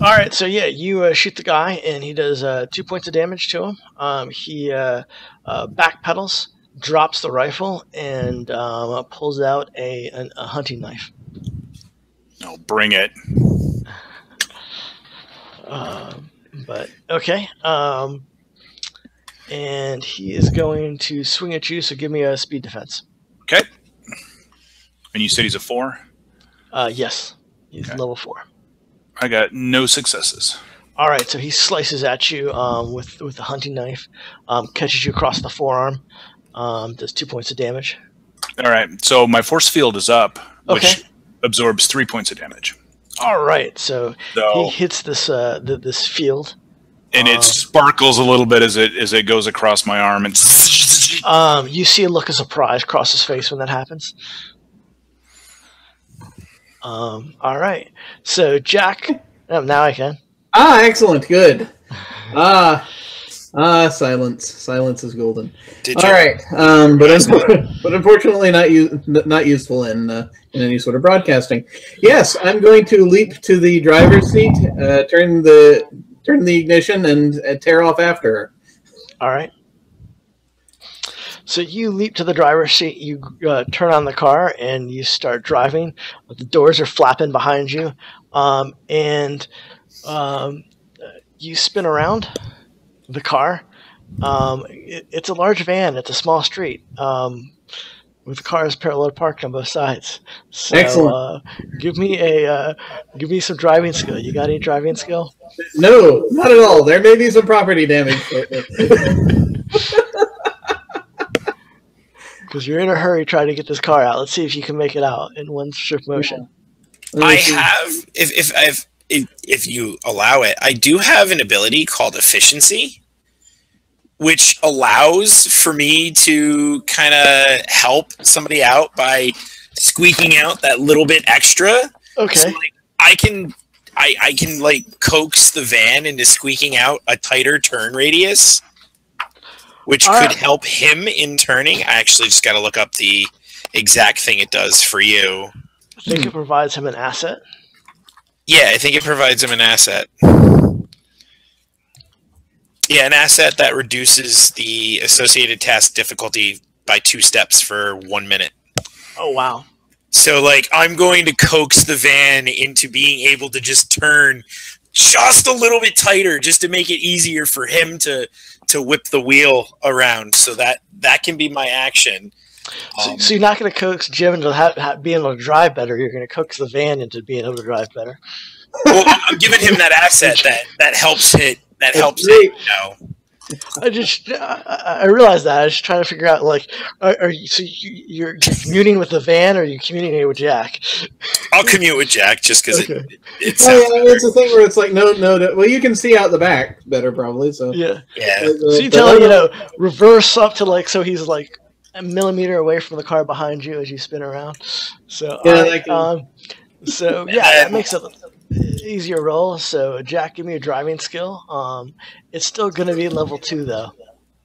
All right, so yeah, you shoot the guy, and he does 2 points of damage to him. He backpedals, drops the rifle, and pulls out a hunting knife. Oh, bring it. But okay, and he is going to swing at you. So give me a speed defense. Okay. And you said he's a 4? Yes, he's level 4. I got no successes. All right, so he slices at you with the hunting knife, catches you across the forearm, does 2 points of damage. All right, so my force field is up, which Okay. absorbs 3 points of damage. All right, so he hits this this field, and it sparkles a little bit as it goes across my arm, and you see a look of surprise cross his face when that happens. All right, so Jack, now I can. Excellent, good. Silence. Silence is golden. All right, but unfortunately not useful in any sort of broadcasting. Yes, I'm going to leap to the driver's seat, turn the ignition, and tear off after her. All right. So you leap to the driver's seat, you turn on the car, and you start driving. The doors are flapping behind you, and you spin around the car. It's a large van. It's a small street with cars parallel parked on both sides. So, excellent. Give me some driving skill. You got any driving skill? No, not at all. There may be some property damage. Because you're in a hurry trying to get this car out. Let's see if you can make it out in one shift motion. I have, if you allow it, I do have an ability called efficiency, which allows for me to kind of help somebody out by squeaking out that little bit extra. Okay. So, like, I can like coax the van into squeaking out a tighter turn radius, which could help him in turning. I actually just got to look up the exact thing it does for you. I think it provides him an asset. Yeah, I think it provides him an asset. Yeah, an asset that reduces the associated task difficulty by 2 steps for 1 minute. Oh, wow. So, like, I'm going to coax the van into being able to just turn just a little bit tighter just to make it easier for him to whip the wheel around. So that can be my action. So you're not going to coax Jim into being able to drive better. You're going to coax the van into being able to drive better. Well, I'm giving him that asset that helps it. That helps it. I realized that. I was just trying to figure out, like, you're commuting with the van, or are you communicating with Jack? I'll commute with Jack just because okay. It's a thing where it's like no. Well, you can see out the back better probably. So yeah. So you tell him, reverse up to so he's like a millimeter away from the car behind you as you spin around. So that makes it easier roll. So Jack, give me a driving skill. It's still going to be level 2 though.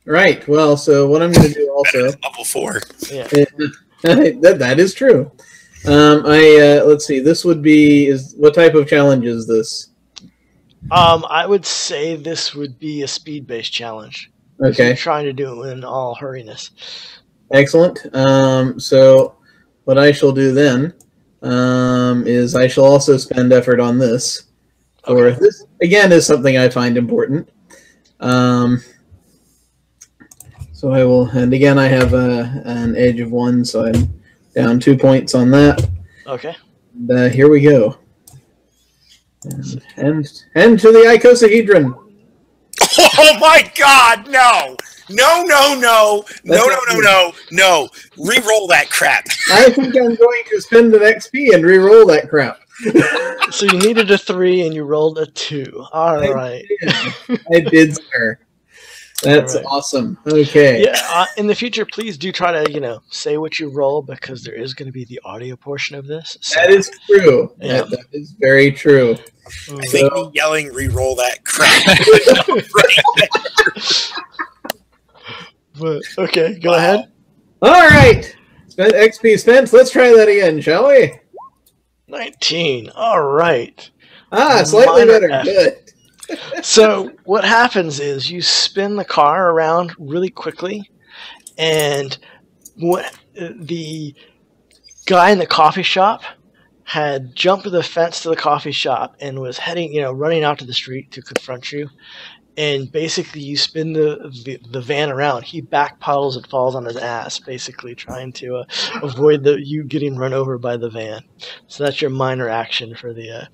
Right. Well, so what I'm going to do also level 4. Yeah. that is true. Let's see. This would be what type of challenge is this? I would say this would be a speed-based challenge. Okay. You're trying to do it in all hurriness. Excellent. So what I shall do then is I shall also spend effort on this. Or this again is something I find important. So I will, and again I have an edge of 1, so I'm down 2 points on that. Okay. Here we go. And to the icosahedron. Oh my God! No! Re-roll that crap. I think I'm going to spend an XP and re-roll that crap. So you needed a 3 and you rolled a 2. All right. I did, sir. That's awesome. Okay. Yeah. In the future, please do try to say what you roll, because there is going to be the audio portion of this. So, that is true. Yeah. That is very true. I think me yelling "re-roll that crap." But okay, go ahead. All right. XP spent. Let's try that again, shall we? 19. All right. Slightly better. Good. So what happens is you spin the car around really quickly, and the guy in the coffee shop had jumped the fence to the coffee shop and was heading, running out to the street to confront you. And basically, you spin the van around. He backpedals and falls on his ass, basically trying to avoid you getting run over by the van. So that's your minor action for the.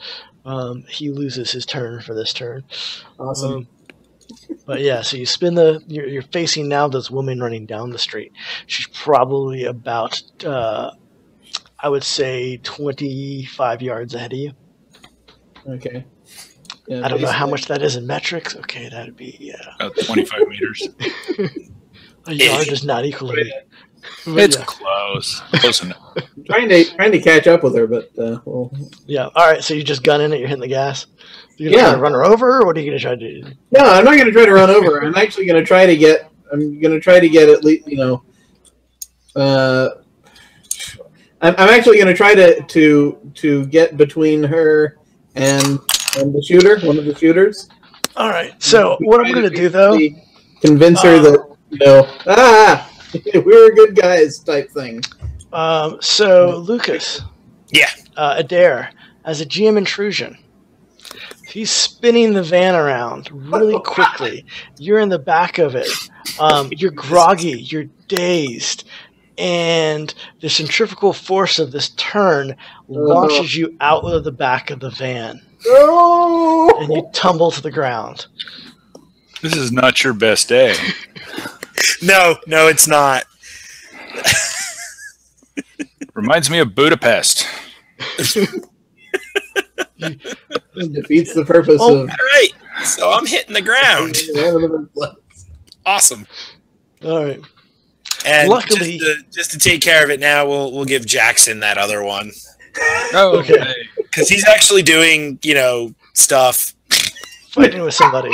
He loses his turn for this turn. Awesome. But yeah, so you spin you're facing now this woman running down the street. She's probably about, I would say, 25 yards ahead of you. Okay. Yeah, I don't know how much that is in metrics. Okay, that'd be about 25 meters. A yard does not equal it. It's close enough. Trying to catch up with her, but yeah. All right, so you're just gunning it. You're hitting the gas. You're gonna try to run her over, or what are you gonna try to do? No, I'm not gonna try to run over her. I'm actually gonna try to get. I'm gonna try to get at least. I'm actually gonna try to get between her and the shooter, one of the shooters. All right. So what I'm going to do, though, convince her that we're good guys type thing. So Lucas, Adair, as a GM intrusion, he's spinning the van around really quickly. You're in the back of it. You're groggy. You're dazed. And the centrifugal force of this turn launches you out of the back of the van. Oh! And you tumble to the ground. This is not your best day. No, it's not. Reminds me of Budapest. It defeats the purpose of... All right, so I'm hitting the ground. Awesome. All right. And luckily, just to take care of it now, we'll give Jackson that other one. Oh, okay. Because he's actually doing, stuff. Fighting with somebody.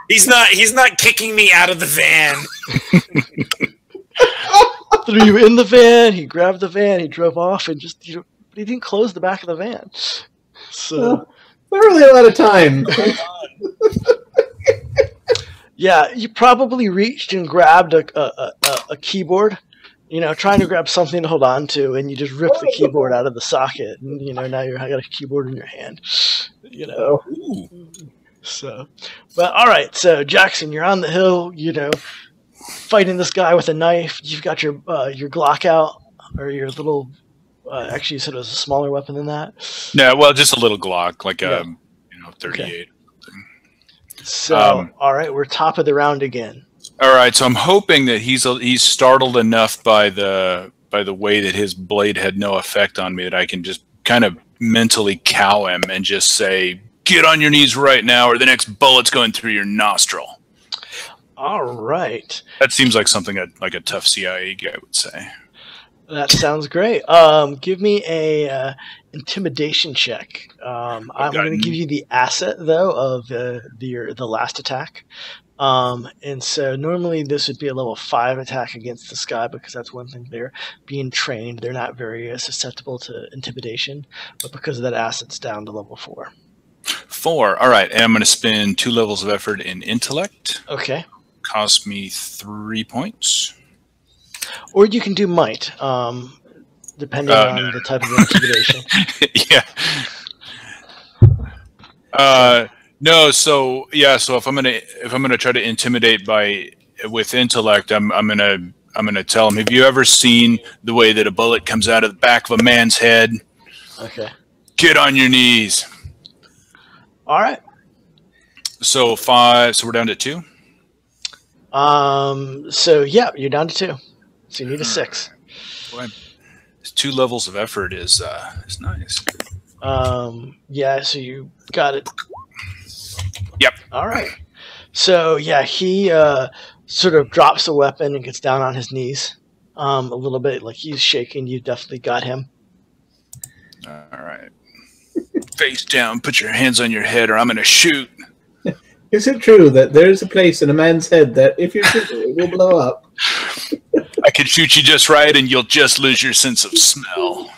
It's life. He's not kicking me out of the van. Threw you in the van. He grabbed the van. He drove off and just, but he didn't close the back of the van. So not really a lot of time. Yeah, you probably reached and grabbed a keyboard, trying to grab something to hold on to, and you just ripped the keyboard out of the socket, and now you got a keyboard in your hand, So, but all right, so Jackson, you're on the hill, fighting this guy with a knife. You've got your Glock out, or your little. Actually, you said it was a smaller weapon than that. No, well, just a little Glock, like 38. Okay. So, all right, we're top of the round again. All right, so I'm hoping that he's startled enough by the way that his blade had no effect on me that I can just kind of mentally cow him and just say, "Get on your knees right now, or the next bullet's going through your nostril." All right. That seems like something like a tough CIA guy would say. That sounds great. Give me a intimidation check. I'm going to give you the asset though of the last attack. And so normally this would be a level 5 attack against this guy because that's one thing, they're being trained. They're not very susceptible to intimidation, but because of that asset's down to level 4. 4. All right, and I'm going to spend 2 levels of effort in intellect. Okay. Cost me 3 points. Or you can do might, depending on the type of intimidation. Yeah. No. So if I'm gonna try to intimidate with intellect, I'm gonna tell him. Have you ever seen the way that a bullet comes out of the back of a man's head? Okay. Get on your knees. All right. So 5. So we're down to 2. So yeah, you're down to 2. So you need a 6. Boy, 2 levels of effort is nice. Yeah. So you got it. Yep. All right. So yeah, he sort of drops the weapon and gets down on his knees, a little bit, like he's shaking. You definitely got him. All right. Face down. Put your hands on your head, or I'm gonna shoot. Is it true that there is a place in a man's head that if you shoot it, it will blow up? I could shoot you just right, and you'll just lose your sense of smell.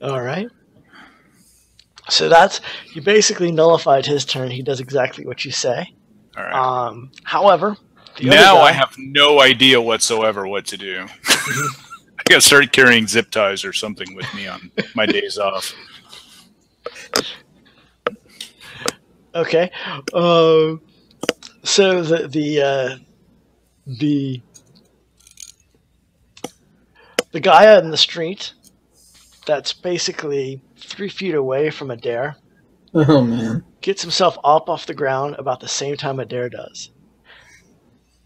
All right. So that's you basically nullified his turn. He does exactly what you say. All right. However, now I have no idea whatsoever what to do. I got to start carrying zip ties or something with me on my days off. Okay. So the guy on the street that's basically 3 feet away from Adair. Oh man! Gets himself up off the ground about the same time Adair does.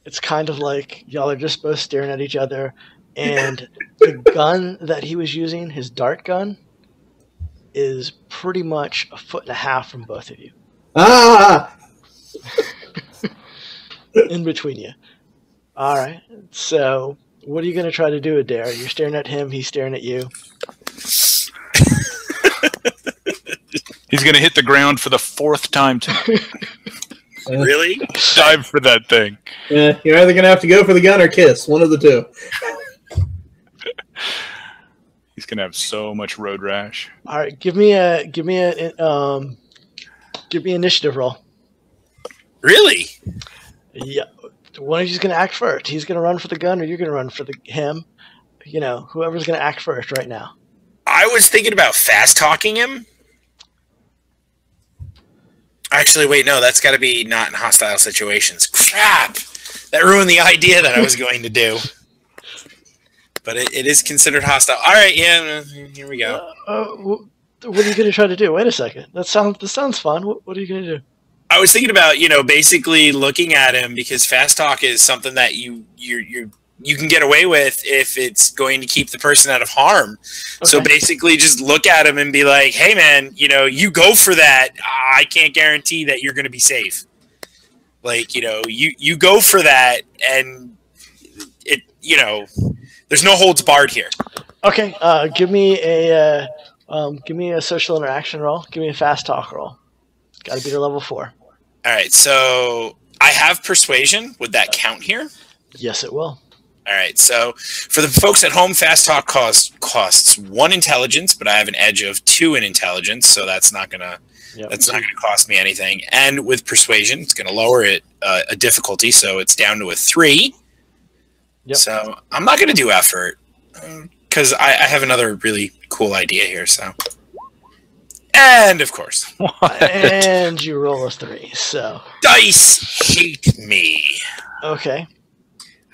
It's kind of like y'all are just both staring at each other, and the gun that he was using, his dart gun, is pretty much 1.5 feet from both of you. Ah! In between you. All right. So, what are you going to try to do, Adair? You're staring at him. He's staring at you. He's going to hit the ground for the 4th time tonight. Really? Dive for that thing. Yeah, you're either going to have to go for the gun or kiss. One of the two. He's going to have so much road rash. All right. Give me an initiative roll. Really? Yeah. One of you's going to act first. He's going to run for the gun, or you're going to run for him. You know, whoever's going to act first right now. I was thinking about fast talking him. Actually, wait, no, that's got to be not in hostile situations. Crap! That ruined the idea that I was going to do. But it is considered hostile. All right, yeah, here we go. What are you going to try to do? Wait a second. This sounds fun. What are you going to do? I was thinking about, basically looking at him, because fast talk is something that you can get away with if it's going to keep the person out of harm. Okay. So basically just look at him and be like, hey man, you go for that. I can't guarantee that you're going to be safe. Like, you go for that, and it, there's no holds barred here. Okay. Give me a social interaction roll. Give me a fast talk roll. Got to be to level 4. All right. So I have persuasion. Would that count here? Yes, it will. All right, so for the folks at home, fast talk costs 1 intelligence, but I have an edge of 2 in intelligence, so that's not gonna cost me anything. And with persuasion, it's gonna lower it a difficulty, so it's down to a 3. Yep. So I'm not gonna do effort because I have another really cool idea here. So, and of course, and you roll a 3. So dice hate me. Okay.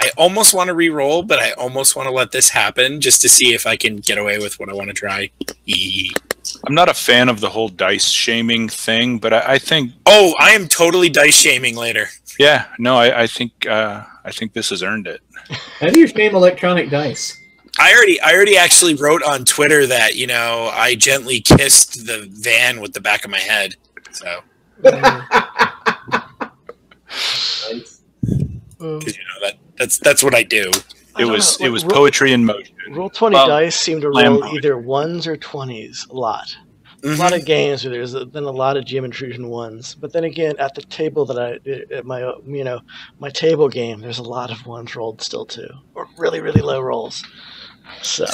I almost want to re-roll, but I almost want to let this happen just to see if I can get away with what I want to try. I'm not a fan of the whole dice shaming thing, but I think... Oh, I am totally dice shaming later. Yeah, no, I think this has earned it. How do you shame electronic dice? I already actually wrote on Twitter that, I gently kissed the van with the back of my head. So... Nice. Because that's what I do. It was poetry in motion. Roll 20 dice seem to roll either 1s or 20s a lot. Mm-hmm. A lot of games where there's been a lot of geometrusion 1s, but then again, at the table at my table game, there's a lot of 1s rolled still too, or really really low rolls. So,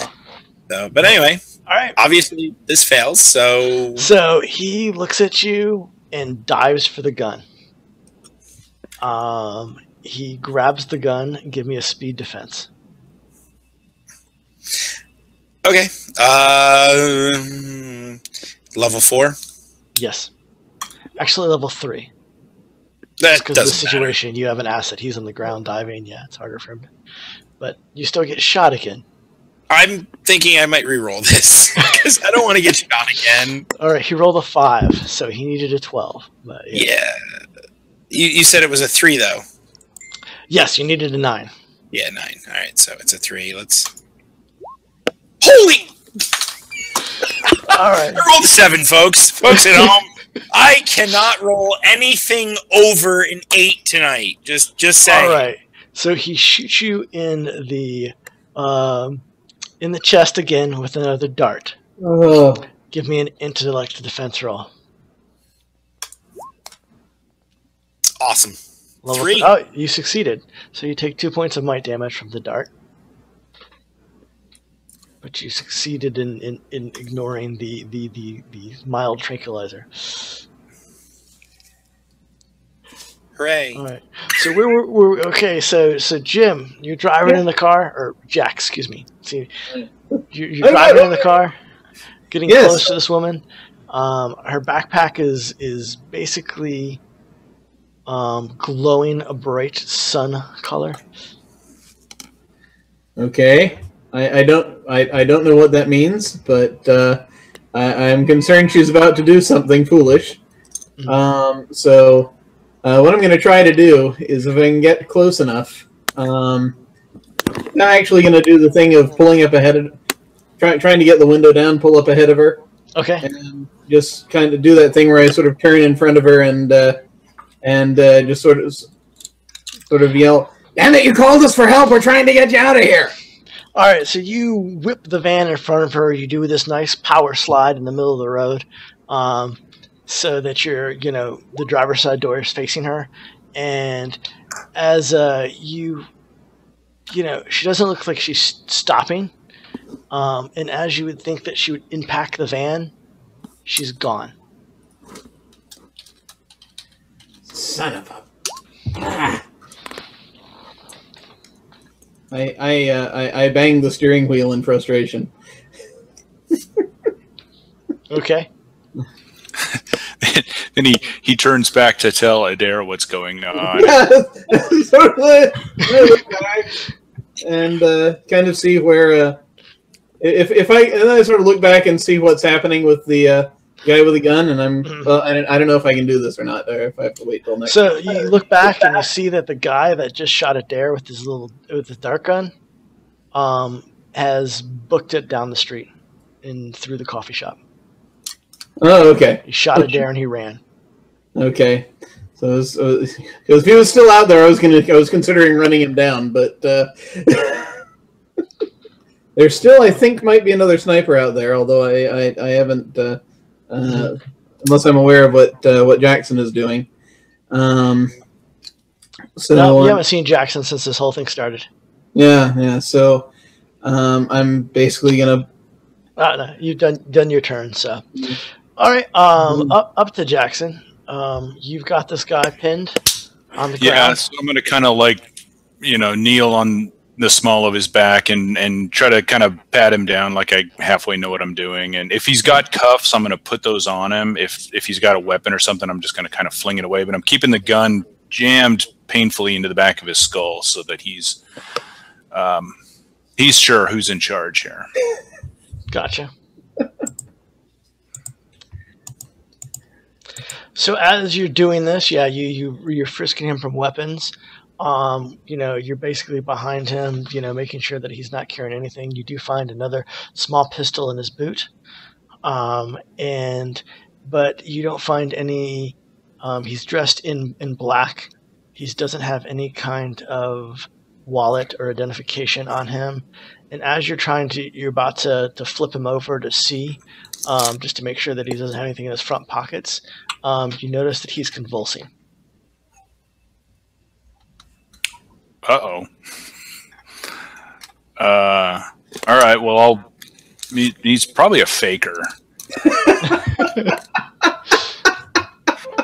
but anyway, all right. Obviously, this fails. So he looks at you and dives for the gun. He grabs the gun. Give me a speed defense. Okay. Level 4? Yes. Actually, level 3. That because of the situation. Matter. You have an asset. He's on the ground diving. Yeah, it's harder for him. But you still get shot again. I'm thinking I might re-roll this because I don't want to get shot again. All right. He rolled a 5, so he needed a 12. But yeah. You said it was a 3, though. Yes, you needed a 9. Yeah, 9. All right, so it's a 3. Let's... Holy! All right. I rolled a 7, folks. Folks at home, I cannot roll anything over an 8 tonight. Just saying. All right. So he shoots you in the chest again with another dart. Oh. Give me an intellect defense roll. Awesome. Level 3. Oh, you succeeded. So you take 2 points of might damage from the dart. but you succeeded in ignoring the mild tranquilizer. Hooray! All right. So we're okay. So Jim, you're driving in the car, or Jack, excuse me. See, you're driving in the car, getting close to this woman. Her backpack is basically glowing a bright sun color. Okay. I don't know what that means, but I'm concerned she's about to do something foolish. Mm-hmm. So what I'm going to try to do is, if I can get close enough, I'm actually going to do the thing of pulling up ahead of, trying to get the window down, pull up ahead of her. Okay. And just kind of do that thing where I sort of turn in front of her and just sort of yell, "Damn it! You called us for help. We're trying to get you out of here." All right, so you whip the van in front of her. You do this nice power slide in the middle of the road, so that the driver's side door is facing her. And as she doesn't look like she's stopping. And as you would think that she would impact the van, she's gone. Son of a... I banged the steering wheel in frustration. Okay. Then he turns back to tell Adair what's going on. And kind of see where if I sort of look back and see what's happening with the guy with the gun, and I don't know if I can do this or not, or if I have to wait till next. So you look back and you see that the guy that just shot Adair with his dart gun, has booked it down the street and through the coffee shop. Oh, okay. He shot Adair and he ran. Okay. So if he was still out there, I was considering running him down, but there still, I think, might be another sniper out there. Although I haven't, unless I'm aware of what Jackson is doing. So no, we haven't seen Jackson since this whole thing started. Yeah. So I'm basically gonna. No, you've done your turn. So, all right. Up to Jackson. You've got this guy pinned on the ground. Yeah, so I'm going to kind of kneel on the small of his back and try to kind of pat him down like I halfway know what I'm doing. And if he's got cuffs, I'm going to put those on him. If he's got a weapon or something, I'm just going to kind of fling it away. But I'm keeping the gun jammed painfully into the back of his skull so that he's sure who's in charge here. Gotcha. So as you're doing this, you're frisking him from weapons. You're basically behind him, making sure that he's not carrying anything. You do find another small pistol in his boot, but you don't find any. He's dressed in black. He doesn't have any kind of wallet or identification on him. And as you're about to flip him over to see, just to make sure that he doesn't have anything in his front pockets, you notice that he's convulsing. Uh-oh. All right, well, he's probably a faker.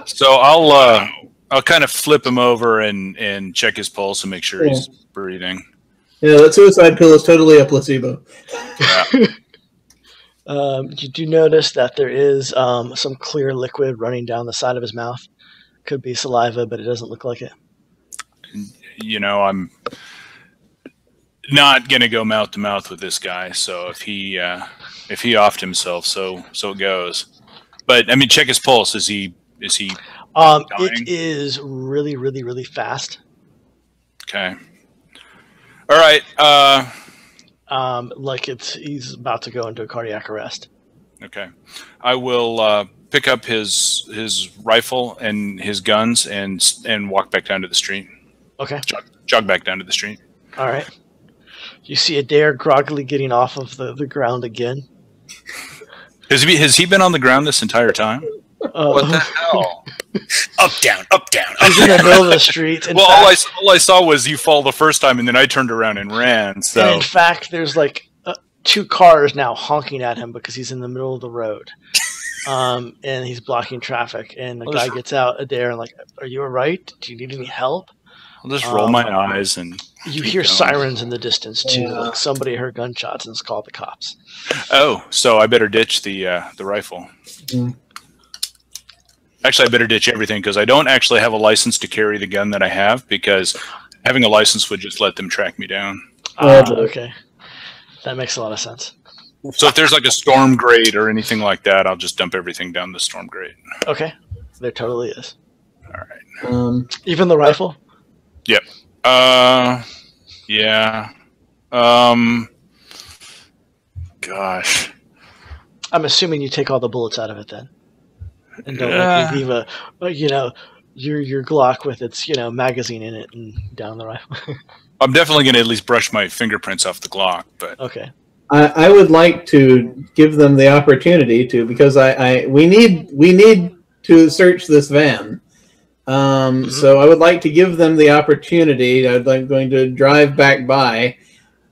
So I'll kind of flip him over and check his pulse and make sure he's breathing. Yeah, that suicide pill is totally a placebo. Yeah. You do notice that there is some clear liquid running down the side of his mouth. Could be saliva, but it doesn't look like it. I'm not gonna go mouth to mouth with this guy. So if he offed himself, so it goes. But I mean, check his pulse. Is he? Dying? It is really, really, really fast. Okay. All right. He's about to go into a cardiac arrest. Okay. I will pick up his rifle and his guns and walk back down to the street. Okay. Jog back down to the street. All right. You see Adair groggily getting off of the ground again. Has he been on the ground this entire time? What the hell? Up, down, up, down. He's in the middle of the street. All I saw was you fall the first time, and then I turned around and ran. So and in fact, there's 2 cars now honking at him because he's in the middle of the road. And he's blocking traffic. And the guy gets out there and like, are you all right? Do you need any help? I'll just roll my eyes and you hear sirens in the distance too. Like somebody heard gunshots and has called the cops. Oh, so I better ditch the rifle. Actually, I better ditch everything because I don't actually have a license to carry the gun that I have because having a license would just let them track me down. Okay. That makes a lot of sense. So if there's like a storm grate or anything like that, I'll just dump everything down the storm grate. Okay. There totally is. All right. Even the rifle? Yep. Yeah. Gosh. I'm assuming you take all the bullets out of it then. And don't leave your Glock with its, magazine in it and down the rifle. I'm definitely going to at least brush my fingerprints off the Glock, but okay. I would like to give them the opportunity to, because we need to search this van. So I would like to give them the opportunity. I'm going to drive back by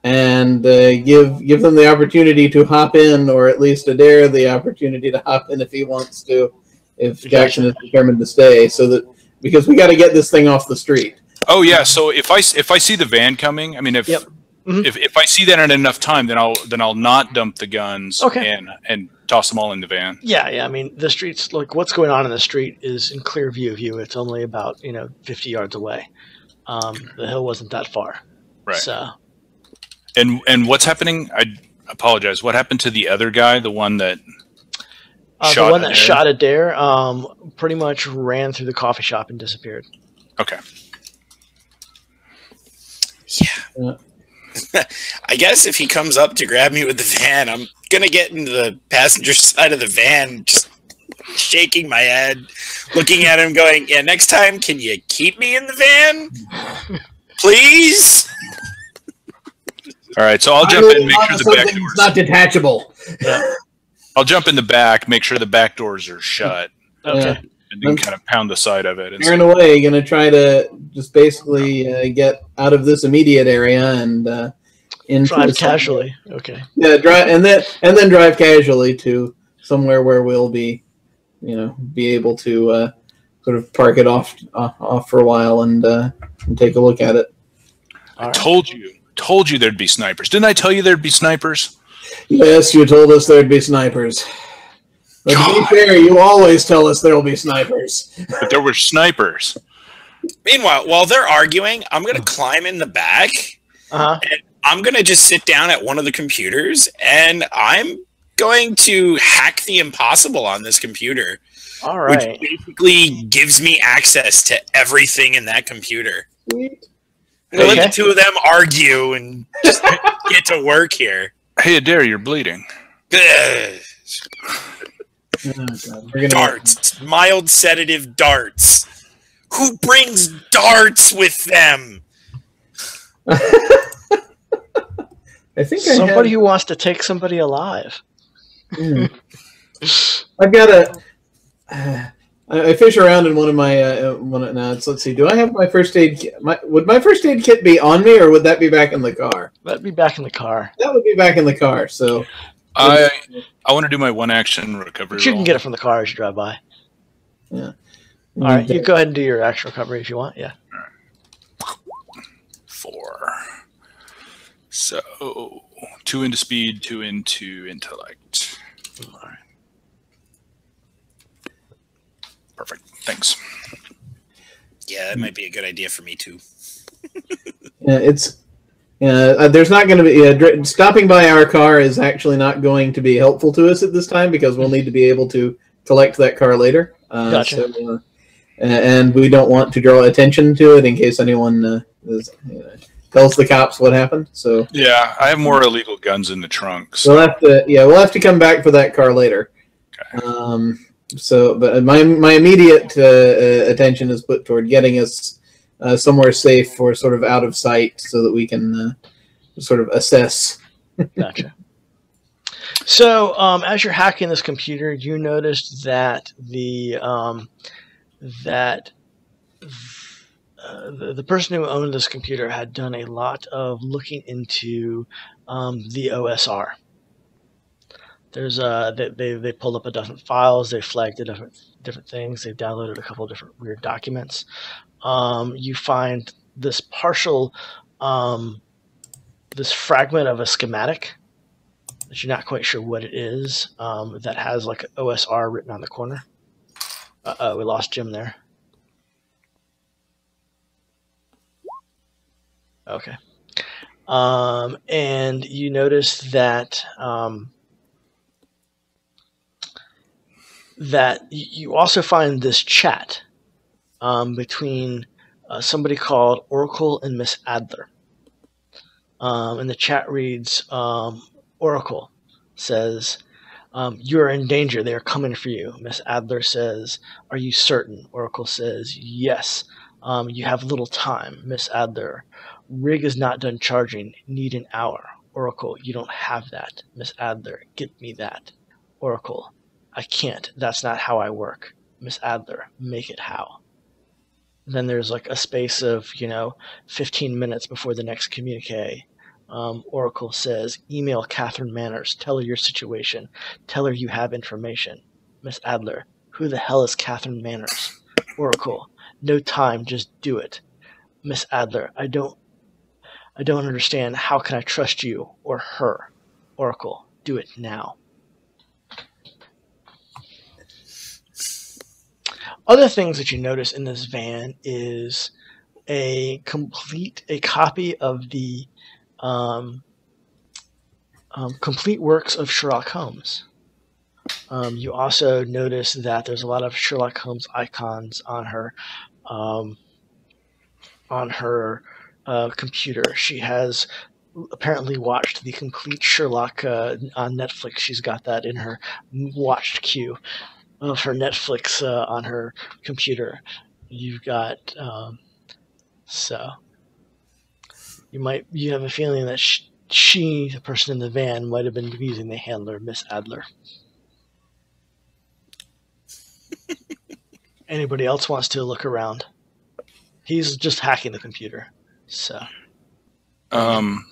and give them the opportunity to hop in, or at least Adair the opportunity to hop in if he wants to, if Jackson is determined to stay. So that, because we got to get this thing off the street. Oh yeah. So if I see the van coming, I mean, if I see that in enough time, then I'll not dump the guns and toss them all in the van. Yeah. I mean, the streets, like what's going on in the street is in clear view of you. It's only about 50 yards away. The hill wasn't that far. Right. So. And what's happening? I apologize. What happened to the other guy? The one that shot Adair, pretty much ran through the coffee shop and disappeared. Okay. Yeah. I guess if he comes up to grab me with the van, I'm gonna get into the passenger side of the van, just shaking my head, looking at him, going, "Yeah, next time, can you keep me in the van, please?" All right, so I'll jump in, make sure the back doors not detachable. Yeah. I'll jump in the back, make sure the back doors are shut. Okay. And then kind of pound the side of it. And in a way, going to try to just basically get out of this immediate area and drive casually. Okay. Yeah, drive and then drive casually to somewhere where we'll be able to sort of park it off for a while and take a look at it. I told you there'd be snipers. Didn't I tell you there'd be snipers? Yes, you told us there'd be snipers. But to be fair, you always tell us there'll be snipers. But there were snipers. Meanwhile, while they're arguing, I'm going to climb in the back. And I'm going to just sit down at one of the computers, and I'm going to hack the impossible on this computer. All right. Which basically gives me access to everything in that computer. Sweet. Let the two of them argue and just get to work here. Hey, Adair, you're bleeding. Darts. Mild sedative darts. Who brings darts with them? I think somebody who wants to take somebody alive. I've got I fish around in one of my let's see. Do I have my first aid kit? Would my first aid kit be on me, or would that be back in the car? That'd be back in the car. That would be back in the car. So I want to do my one action recovery. But you can get it from the car as you drive by. Yeah. All right, you go ahead and do your action recovery if you want. Yeah. All right. 4. So 2 into speed, 2 into intellect. All right. Perfect. Thanks. Yeah, that might be a good idea for me too. There's not going to be stopping by our car is actually not going to be helpful to us at this time because we'll need to be able to collect that car later. Gotcha. So, and we don't want to draw attention to it in case anyone tells the cops what happened. So yeah, I have more illegal guns in the trunk. So. We'll have to come back for that car later. Okay. But my immediate attention is put toward getting us somewhere safe or sort of out of sight so that we can sort of assess. Gotcha. So as you're hacking this computer, you noticed that the person who owned this computer had done a lot of looking into the OSR There's they pulled up a different files. They flagged the different things. They've downloaded a couple of different weird documents. You find this partial, this fragment of a schematic that you're not quite sure what it is. That has like OSR written on the corner. We lost Jim there. Okay. And you notice that that you also find this chat between somebody called Oracle and Miss Adler. And the chat reads, Oracle says, you are in danger. They are coming for you. Miss Adler says, are you certain? Oracle says, yes. You have little time. Miss Adler, rig is not done charging. Need an hour. Oracle, you don't have that. Miss Adler, get me that. Oracle, I can't. That's not how I work. Miss Adler, make it how. Then there's like a space of, 15 minutes before the next communique. Oracle says, email Catherine Manners. Tell her your situation. Tell her you have information. Miss Adler, who the hell is Catherine Manners? Oracle, no time, just do it. Miss Adler, I don't understand. How can I trust you or her? Oracle, do it now. Other things that you notice in this van is a copy of the complete works of Sherlock Holmes. You also notice that there's a lot of Sherlock Holmes icons on her computer. She has apparently watched the complete Sherlock on Netflix. She's got that in her watched queue of her Netflix on her computer. You've got so you have a feeling that she, the person in the van, might have been using the handler, Miss Adler. Anybody else wants to look around? He's just hacking the computer. So I'm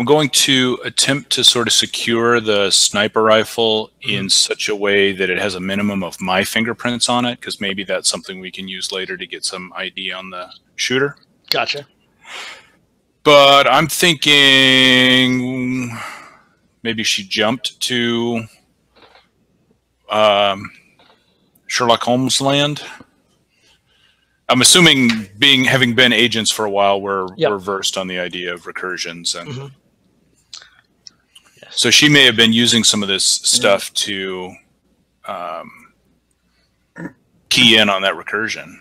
going to attempt to sort of secure the sniper rifle in such a way that it has a minimum of my fingerprints on it, because maybe that's something we can use later to get some ID on the shooter. Gotcha. But I'm thinking maybe she jumped to Sherlock Holmes land. I'm assuming, having been agents for a while, we're versed on the idea of recursions, and so she may have been using some of this stuff to key in on that recursion.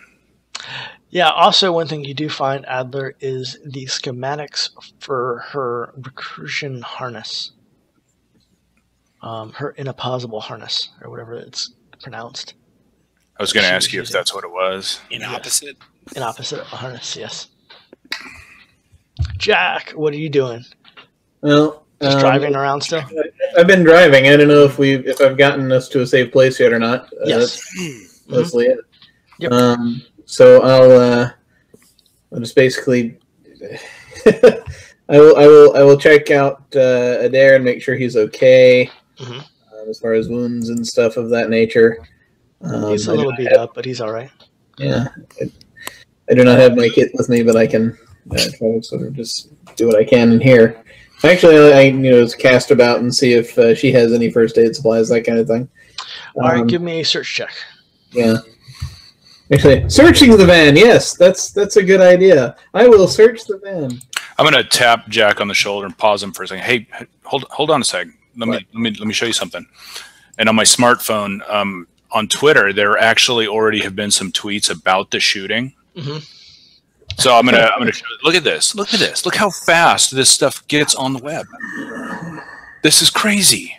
Yeah. Also, one thing you do find, Adler, is the schematics for her recursion harness, her inopposable harness, or whatever it's pronounced. I was going to ask you if that's what it was. Inopposite harness, yes. Jack, what are you doing? Well, just driving around still? I've been driving. I don't know if I've gotten us to a safe place yet or not. Yes. That's mostly it. Yep. So I'll just basically I will check out Adair and make sure he's okay as far as wounds and stuff of that nature. He's a little beat up, but he's all right. Yeah, I do not have my kit with me, but I can try to sort of just do what I can in here. Actually, I cast about and see if she has any first aid supplies, that kind of thing. All right, give me a search check. Yeah. Actually, searching the van. Yes, that's a good idea. I will search the van. I'm going to tap Jack on the shoulder and pause him for a second. Hey, hold on a sec. Let me show you something. And on my smartphone, on Twitter, there actually already have been some tweets about the shooting. So I'm gonna show, look at this. Look how fast this stuff gets on the web. This is crazy.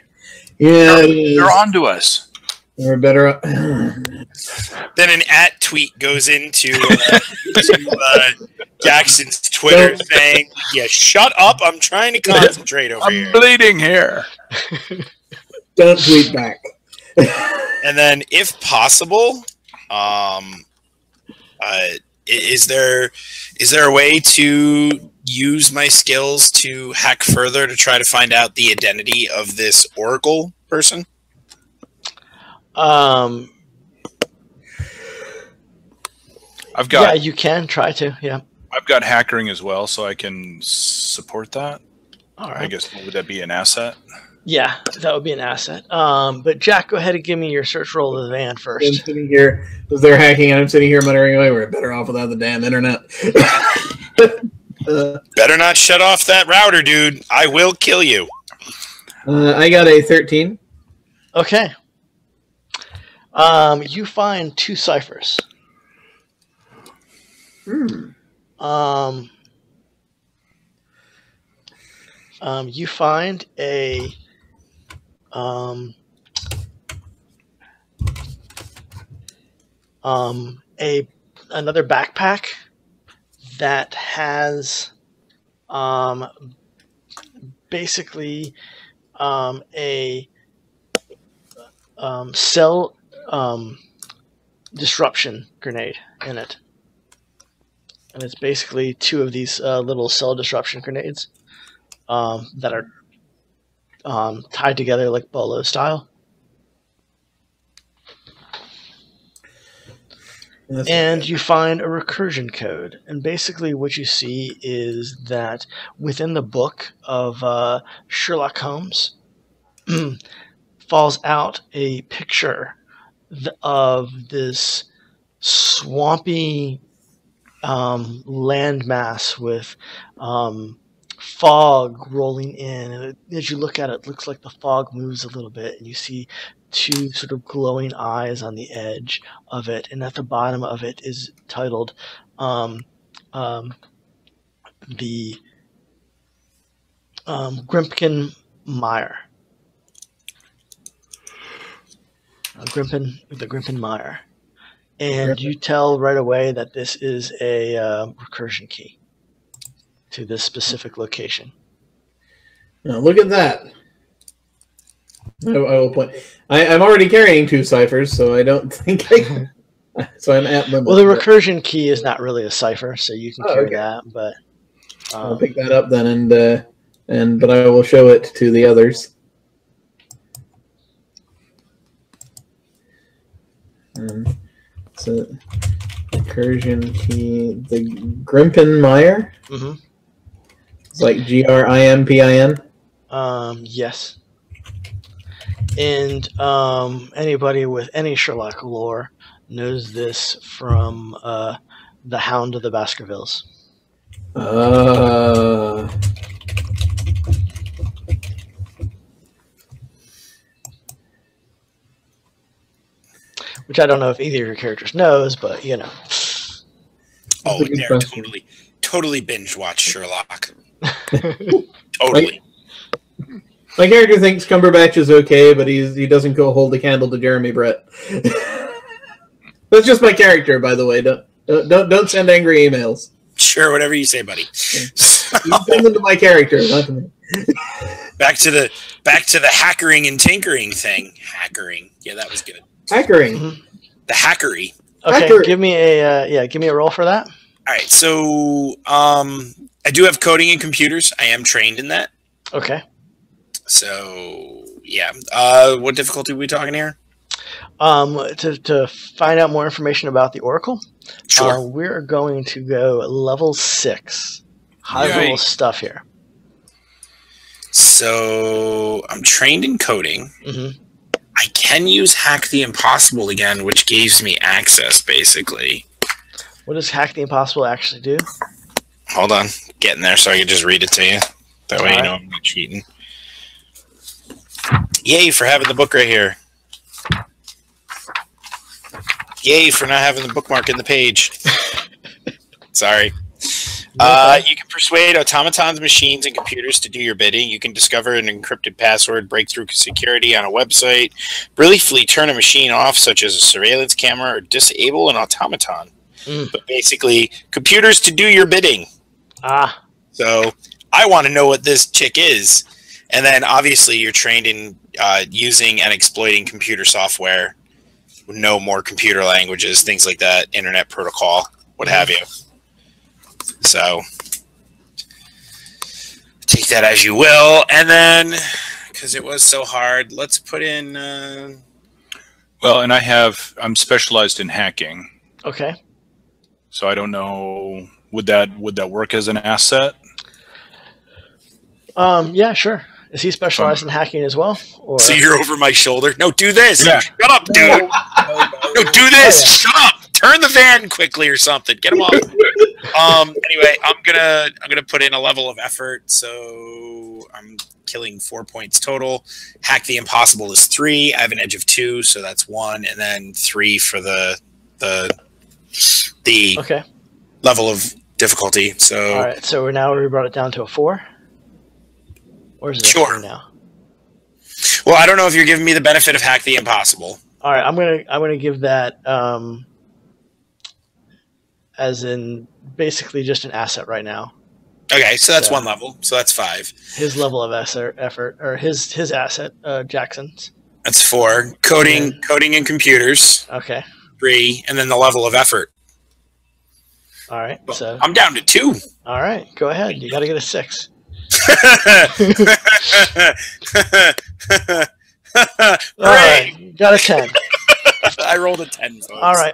Yeah, they're onto us. We're better. Then an @tweet goes into Jackson's Twitter saying, "Yeah, shut up! I'm trying to concentrate over here. I'm bleeding here." Don't tweet back. And then, if possible, is there a way to use my skills to hack further to try to find out the identity of this Oracle person? I've got. Yeah, you can try to. Yeah. I've got hackering as well, so I can support that. All right. I guess, would that be an asset? Yeah, that would be an asset. But Jack, go ahead and give me your search roll of the van first. I'm sitting here, as they're hacking, and I'm sitting here muttering away, we're better off without the damn internet. Better not shut off that router, dude. I will kill you. I got a 13. Okay. You find 2 ciphers. You find another backpack that has basically a cell disruption grenade in it. And it's basically 2 of these little cell disruption grenades that are tied together like bolo style. And you find a recursion code. And basically what you see is that within the book of Sherlock Holmes falls out a picture of this swampy landmass with fog rolling in. And as you look at it, it looks like the fog moves a little bit, and you see 2 sort of glowing eyes on the edge of it, and at the bottom of it is titled the Grimpen Meyer. The Grimpen Meyer. And you tell right away that this is a recursion key to this specific location. Now look at that. I will point. I'm already carrying 2 ciphers, so I don't think I. So I'm at limit. Well, the recursion key is not really a cipher, so you can carry that. But I'll pick that up then, but I will show it to the others. So recursion key, the Grimpen Meyer. Mm-hmm. It's like Grimpin. Yes. And anybody with any Sherlock lore knows this from The Hound of the Baskervilles. Which I don't know if either of your characters knows, but you know. Oh, they're totally binge watch Sherlock. Totally. My character thinks Cumberbatch is okay, but he doesn't go hold a candle to Jeremy Brett. That's just my character, by the way. Don't send angry emails. Sure, whatever you say, buddy. You send them to my character, not to me. Back to the hackering and tinkering thing. Hackering, yeah, that was good. Hackering, the hackery. Okay, Hackery. give me a roll for that. All right, so I do have coding in computers. I am trained in that. Okay. So yeah, what difficulty are we talking here? To find out more information about the Oracle, Sure. We're going to go level 6. High level stuff here. So I'm trained in coding. Mm-hmm. I can use Hack the Impossible again, which gives me access, basically. What does Hack the Impossible actually do? Hold on. Getting there so I can just read it to you. That way you know I'm not cheating. Yay for having the book right here. Yay for not having the bookmark in the page. Sorry. You can persuade automatons, machines, and computers to do your bidding. You can discover an encrypted password, break through security on a website, briefly turn a machine off, such as a surveillance camera, or disable an automaton. But basically, computers to do your bidding. So I want to know what this chick is. And then, obviously, you're trained in using and exploiting computer software, know more computer languages, things like that, internet protocol, what have you. So, take that as you will, and then because it was so hard, let's put in. Well, and I'm specialized in hacking. Okay. So I don't know. Would that work as an asset? Yeah, sure. Is he specialized in hacking as well? Or? So you're over my shoulder. No, do this. Yeah. Shut up, dude. No, do this. Shut up. Turn the van quickly or something. Get him off. Anyway, I'm gonna put in a level of effort. So I'm killing 4 points total. Hack the impossible is 3. I have an edge of 2, so that's 1, and then 3 for the okay. level of difficulty. So all right. So we brought it down to a 4. Or is it sure 3 now? Well, I don't know if you're giving me the benefit of hack the impossible. All right, I'm gonna give that as in basically just an asset right now. Okay, so that's 1 level. So that's 5. His level of effort, or his asset, Jackson's. That's 4. Coding and computers. Okay. 3, and then the level of effort. All right. So I'm down to 2. All right, go ahead. You got to get a 6. All right, got a 10. I rolled a 10. Folks. All right.